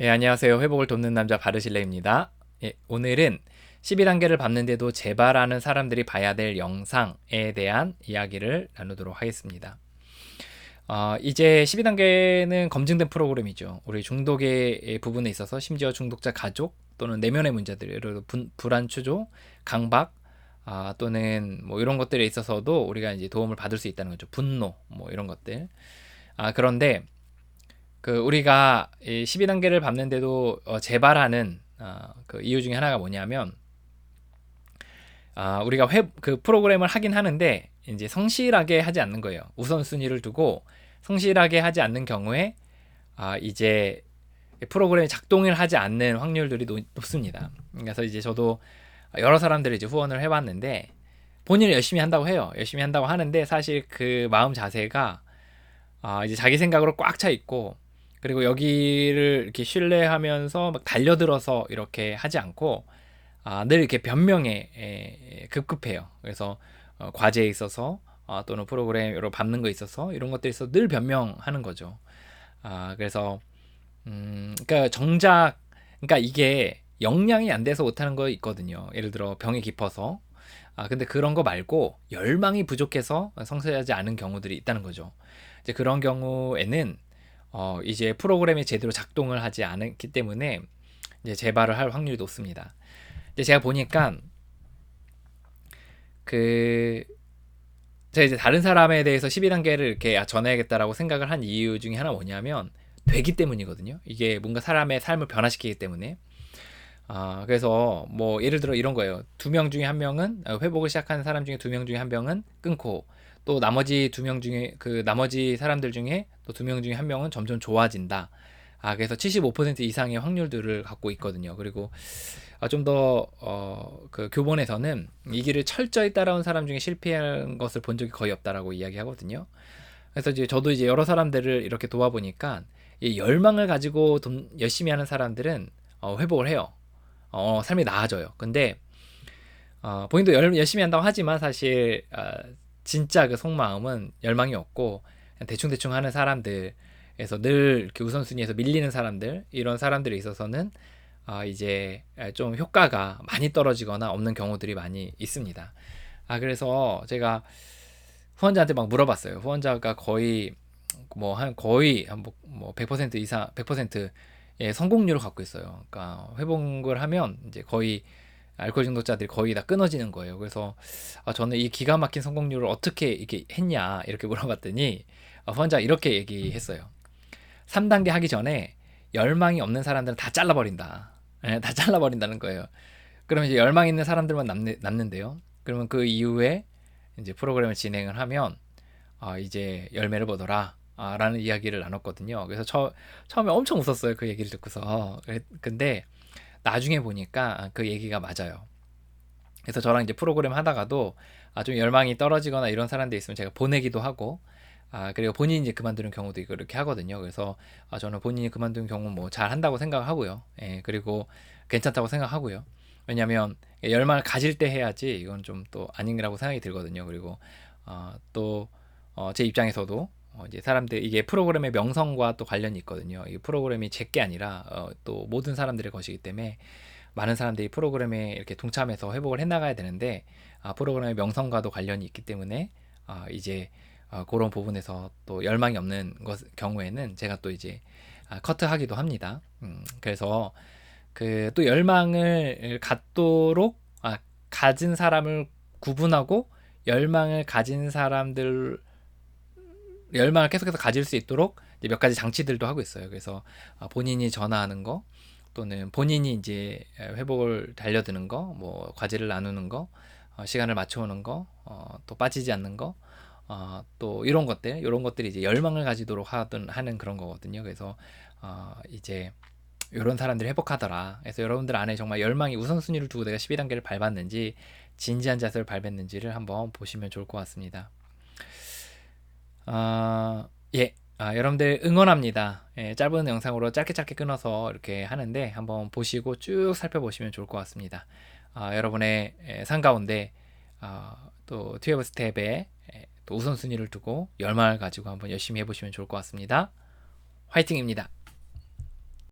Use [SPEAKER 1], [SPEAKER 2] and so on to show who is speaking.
[SPEAKER 1] 예, 안녕하세요. 회복을 돕는 남자 바르실레입니다. 예, 오늘은 12단계를 밟는데도 재발하는 사람들이 봐야 될 영상에 대한 이야기를 나누도록 하겠습니다. 이제 12단계는 검증된 프로그램이죠. 우리 중독의 부분에 있어서 심지어 중독자 가족 또는 내면의 문제들, 예를 들어 불안 추조, 강박, 또는 뭐 이런 것들에 있어서도 우리가 이제 도움을 받을 수 있다는 거죠. 분노, 뭐 이런 것들. 그런데 우리가 이 12단계를 밟는데도 재발하는 그 이유 중에 하나가 뭐냐면, 우리가 그 프로그램을 하긴 하는데 이제 성실하게 하지 않는 거예요. 우선순위를 두고 성실하게 하지 않는 경우에 이제 프로그램이 작동을 하지 않는 확률들이 높습니다. 그래서 이제 저도 여러 사람들이 이제 후원을 해봤는데, 본인은 열심히 한다고 해요. 열심히 한다고 하는데 사실 그 마음 자세가 이제 자기 생각으로 꽉 차 있고, 그리고 여기를 이렇게 신뢰하면서 막 달려들어서 이렇게 하지 않고 늘 이렇게 변명에 급급해요. 그래서 과제에 있어서 또는 프로그램으로 밟는 거에 있어서 이런 것들에 있어서 늘 변명하는 거죠. 그래서 그러니까 정작, 그러니까 이게 역량이 안 돼서 못하는 거 있거든요. 예를 들어 병이 깊어서. 근데 그런 거 말고 열망이 부족해서 성실하지 않은 경우들이 있다는 거죠. 이제 그런 경우에는 이제 프로그램이 제대로 작동을 하지 않기 때문에 이제 재발을 할 확률이 높습니다. 이제 제가 보니까 그 제가 이제 다른 사람에 대해서 12단계를 이렇게 전해야겠다라고 생각을 한 이유 중에 하나 뭐냐면, 되기 때문이거든요. 이게 뭔가 사람의 삶을 변화시키기 때문에. 그래서 뭐 예를 들어 이런 거예요. 두 명 중에 한 명은 회복을 시작하는 사람 중에 두 명 중에 한 명은 끊고, 또 나머지 두 명 중에 그 나머지 사람들 중에 또 두 명 중에 한 명은 점점 좋아진다. 그래서 75% 이상의 확률들을 갖고 있거든요. 그리고 좀 더 그 교본에서는 이 길을 철저히 따라온 사람 중에 실패한 것을 본 적이 거의 없다라고 이야기하거든요. 그래서 이제 저도 이제 여러 사람들을 이렇게 도와보니까 이 열망을 가지고 열심히 하는 사람들은 회복을 해요. 삶이 나아져요. 근데 본인도 열심히 한다고 하지만 사실 진짜 그 속마음은 열망이 없고 그냥 대충대충 하는 사람들에서 늘 이렇게 우선순위에서 밀리는 사람들, 이런 사람들에 있어서는 이제 좀 효과가 많이 떨어지거나 없는 경우들이 많이 있습니다. 그래서 제가 후원자한테 막 물어봤어요. 후원자가 거의 뭐 100% 이상, 100%의 성공률을 갖고 있어요. 그러니까 회복을 하면 이제 거의 알코올 중독자들이 거의 다 끊어지는 거예요. 그래서 저는 이 기가 막힌 성공률을 어떻게 이렇게 했냐 이렇게 물어봤더니 후원자가 이렇게 얘기했어요. 3단계 하기 전에 열망이 없는 사람들은 다 잘라버린다. 다 잘라버린다는 거예요. 그러면 이제 열망 있는 사람들만 남는데요. 그러면 그 이후에 이제 프로그램을 진행을 하면 이제 열매를 보더라. 라는 이야기를 나눴거든요. 그래서 처음에 엄청 웃었어요. 그 얘기를 듣고서. 근데 나중에 보니까 그 얘기가 맞아요. 그래서 저랑 이제 프로그램 하다가도 좀 열망이 떨어지거나 이런 사람들 있으면 제가 보내기도 하고, 그리고 본인이 이제 그만두는 경우도 있고 이렇게 하거든요. 그래서 저는 본인이 그만두는 경우 뭐 잘 한다고 생각하고요. 예, 그리고 괜찮다고 생각하고요. 왜냐하면 열망을 가질 때 해야지 이건 좀 또 아닌이라고 생각이 들거든요. 그리고 또 제 입장에서도 이제 사람들, 이게 프로그램의 명성과 또 관련이 있거든요. 이 프로그램이 제 게 아니라 또 모든 사람들의 것이기 때문에 많은 사람들이 프로그램에 이렇게 동참해서 회복을 해나가야 되는데, 프로그램의 명성과도 관련이 있기 때문에 이제 그런 부분에서 또 열망이 없는 경우에는 제가 또 이제 커트하기도 합니다. 그래서 그 또 열망을 갖도록 가진 사람을 구분하고, 열망을 가진 사람들, 열망을 계속해서 가질 수 있도록 이제 몇 가지 장치들도 하고 있어요. 그래서 본인이 전화하는 거, 또는 본인이 이제 회복을 달려드는 거, 뭐 과제를 나누는 거, 시간을 맞춰오는 거, 또 빠지지 않는 거, 또 이런 것들이 이제 열망을 가지도록 하는 그런 거거든요. 그래서 이제 이런 사람들이 회복하더라. 그래서 여러분들 안에 정말 열망이 우선순위를 두고 내가 12단계를 밟았는지, 진지한 자세를 밟았는지를 한번 보시면 좋을 것 같습니다. 예. 여러분들 응원합니다. 예, 짧은 영상으로 짧게 짧게 끊어서 이렇게 하는데 한번 보시고 쭉 살펴보시면 좋을 것 같습니다. 여러분의 삶 가운데 또 12 스텝에 또 우선순위를 두고 열망을 가지고 한번 열심히 해보시면 좋을 것 같습니다. 화이팅입니다.